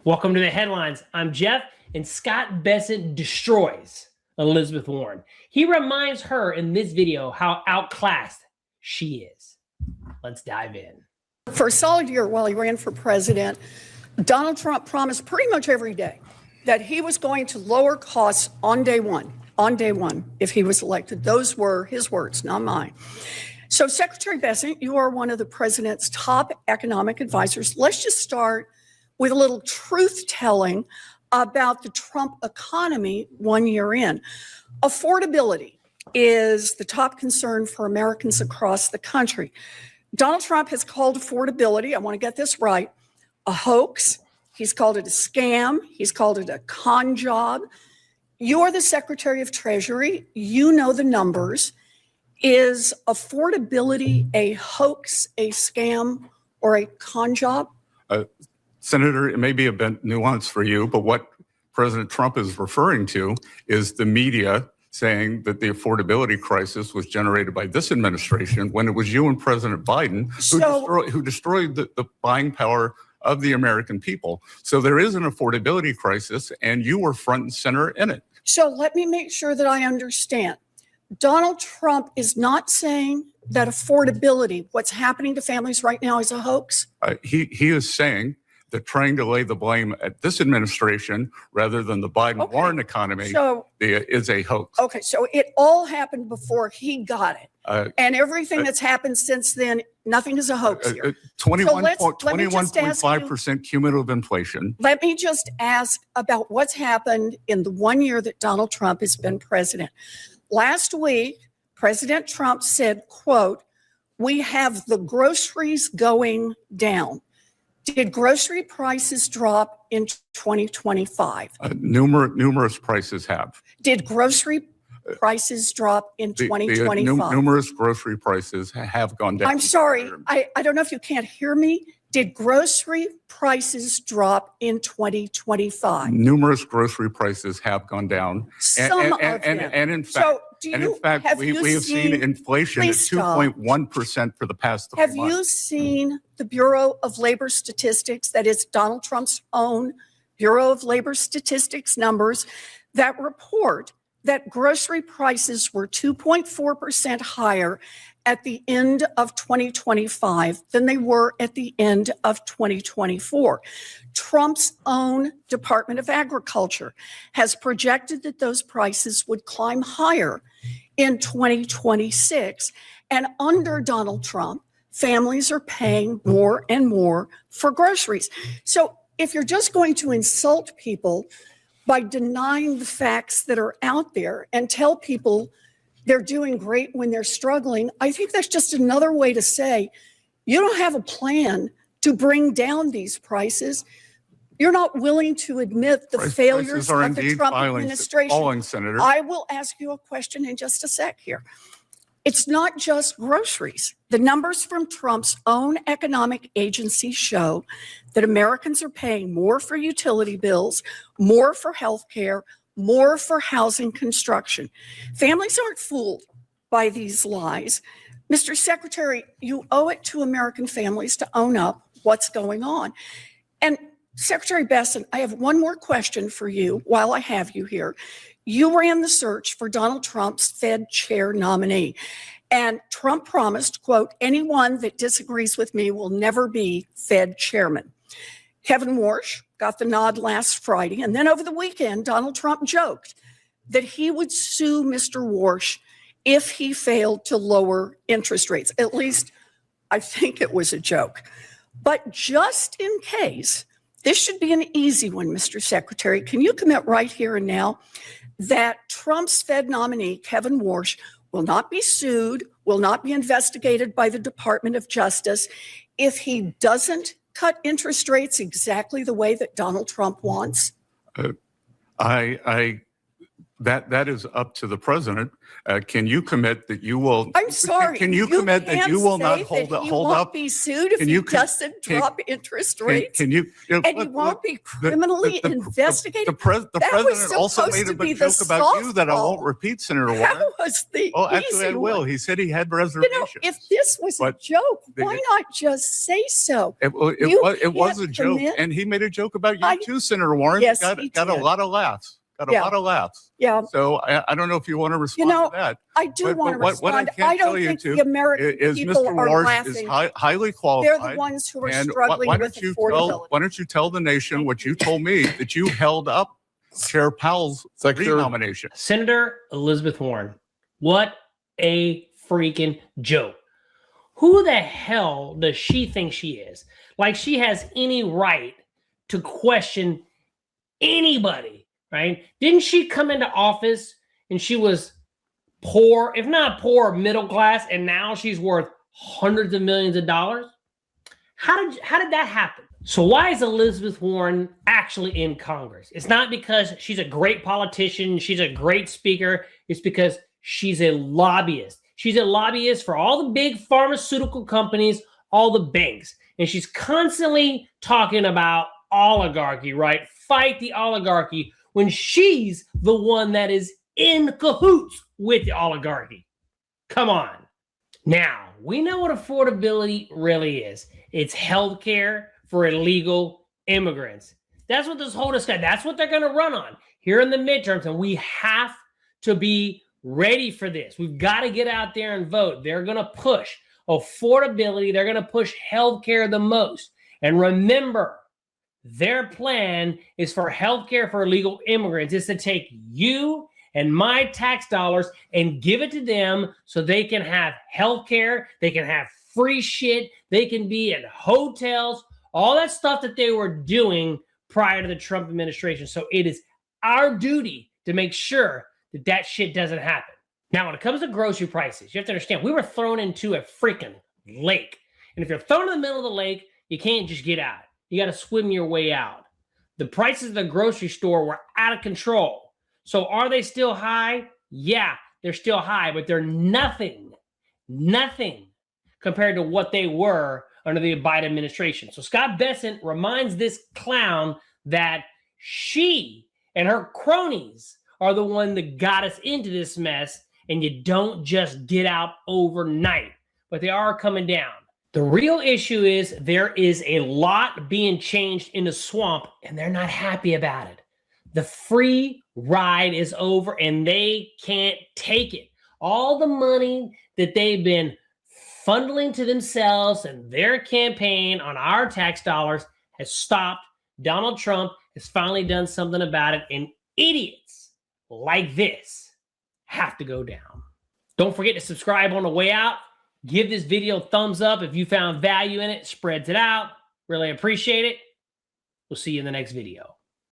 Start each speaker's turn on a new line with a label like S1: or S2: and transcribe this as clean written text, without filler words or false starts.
S1: Welcome to the headlines. I'm Jeff, and Scott Bessent destroys Elizabeth Warren. He reminds her in this video how outclassed she is. Let's dive in.
S2: For a solid year while he ran for president, Donald Trump promised pretty much every day that he was going to lower costs on day one, if he was elected. Those were his words, not mine. So Secretary Bessent, you are one of the president's top economic advisors. Let's just start with a little truth telling about the Trump economy 1 year in. Affordability is the top concern for Americans across the country. Donald Trump has called affordability, I want to get this right, a hoax. He's called it a scam. He's called it a con job. You're the Secretary of Treasury. You know the numbers. Is affordability a hoax, a scam, or a con job?
S3: Senator, it may be a bit nuanced for you, but what President Trump is referring to is the media saying that the affordability crisis was generated by this administration when it was you and President Biden who destroyed the buying power of the American people. So there is an affordability crisis, and you were front and center in it.
S2: So let me make sure that I understand. Donald Trump is not saying that affordability, what's happening to families right now, is a hoax?
S3: He is saying that trying to lay the blame at this administration rather than the Biden-Warren economy is a hoax.
S2: Okay, so it all happened before he got it. And everything that's happened since then, nothing is a hoax here.
S3: 21.5% cumulative inflation.
S2: Let me just ask about what's happened in the 1 year that Donald Trump has been president. Last week, President Trump said, quote, "We have the groceries going down." Did grocery prices drop in 2025?
S3: Numerous prices have.
S2: Did grocery prices drop in 2025?
S3: Numerous grocery prices have gone down.
S2: I'm sorry, I don't know if you can't hear me. Did grocery prices drop in 2025?
S3: Numerous grocery prices have gone down.
S2: Some of them.
S3: And in fact, we have seen inflation at 2.1% for the past 3 months.
S2: Have you seen the Bureau of Labor Statistics, that is Donald Trump's own Bureau of Labor Statistics numbers, that report that grocery prices were 2.4% higher at the end of 2025 than they were at the end of 2024. Trump's own Department of Agriculture has projected that those prices would climb higher in 2026. And under Donald Trump, families are paying more and more for groceries. So if you're just going to insult people by denying the facts that are out there and tell people they're doing great when they're struggling, I think that's just another way to say you don't have a plan to bring down these prices. You're not willing to admit the failures of the Trump administration.
S3: Senator.
S2: I will ask you a question in just a sec here. It's not just groceries. The numbers from Trump's own economic agency show that Americans are paying more for utility bills, more for health care, more for housing construction. Families aren't fooled by these lies. Mr. Secretary, you owe it to American families to own up what's going on. And Secretary Bessent, I have one more question for you while I have you here. You ran the search for Donald Trump's Fed chair nominee. And Trump promised, quote, "Anyone that disagrees with me will never be Fed chairman." Kevin Warsh got the nod last Friday. And then over the weekend, Donald Trump joked that he would sue Mr. Warsh if he failed to lower interest rates. At least I think it was a joke. But just in case, this should be an easy one, Mr. Secretary. Can you commit right here and now that Trump's Fed nominee, Kevin Warsh, will not be sued, will not be investigated by the Department of Justice if he doesn't cut interest rates exactly the way that Donald Trump wants?
S3: I That is up to the president. Can you commit that you will?
S2: I'm sorry.
S3: Can you commit that you will not hold
S2: He
S3: hold
S2: won't
S3: up?
S2: be sued if
S3: Can
S2: he
S3: you
S2: doesn't drop interest rates?
S3: Can you?
S2: And he won't be criminally investigated.
S3: The president also made a joke about you that I won't repeat, Senator Warren.
S2: That was the
S3: Oh, actually, I
S2: easy
S3: will.
S2: one.
S3: He said he had reservations.
S2: If this was a joke, why not just say so?
S3: It was a joke, and he made a joke about you too, Senator Warren.
S2: Yes,
S3: got
S2: he
S3: a
S2: did.
S3: lot of laughs. Got a lot of laughs.
S2: Yeah.
S3: So I don't know if you want to respond to that.
S2: I do want to respond.
S3: What I can't
S2: don't
S3: tell you
S2: think
S3: to
S2: the American
S3: is
S2: people
S3: Mr.
S2: are
S3: Warsh
S2: laughing.
S3: is highly qualified.
S2: They're the ones who are
S3: and
S2: struggling with affordability.
S3: Why don't you tell the nation what you told me, that you held up Chair Powell's renomination?
S1: Senator Elizabeth Warren, what a freaking joke. Who the hell does she think she is? Like she has any right to question anybody, right? Didn't she come into office and she was poor, if not poor, middle class, and now she's worth hundreds of millions of dollars? How did that happen? So why is Elizabeth Warren actually in Congress? It's not because she's a great politician, she's a great speaker. It's because she's a lobbyist. She's a lobbyist for all the big pharmaceutical companies, all the banks. And she's constantly talking about oligarchy, right? Fight the oligarchy, when she's the one that is in cahoots with the oligarchy. Come on. Now, we know what affordability really is. It's healthcare for illegal immigrants. That's what this whole discussion, that's what they're going to run on here in the midterms. And we have to be ready for this. We've got to get out there and vote. They're going to push affordability. They're going to push healthcare the most. And remember, their plan is for healthcare for illegal immigrants. It's to take you and my tax dollars and give it to them so they can have healthcare, they can have free shit, they can be in hotels, all that stuff that they were doing prior to the Trump administration. So it is our duty to make sure that that shit doesn't happen. Now, when it comes to grocery prices, you have to understand, we were thrown into a freaking lake. And if you're thrown in the middle of the lake, you can't just get out. You got to swim your way out. The prices at the grocery store were out of control. So are they still high? Yeah, they're still high, but they're nothing compared to what they were under the Biden administration. So Scott Bessent reminds this clown that she and her cronies are the one that got us into this mess, and you don't just get out overnight, but they are coming down. The real issue is there is a lot being changed in the swamp, and they're not happy about it. The free ride is over, and they can't take it. All the money that they've been funneling to themselves and their campaign on our tax dollars has stopped. Donald Trump has finally done something about it, and idiots like this have to go down. Don't forget to subscribe on the way out. Give this video a thumbs up if you found value in it. Spreads it out. Really appreciate it. We'll see you in the next video.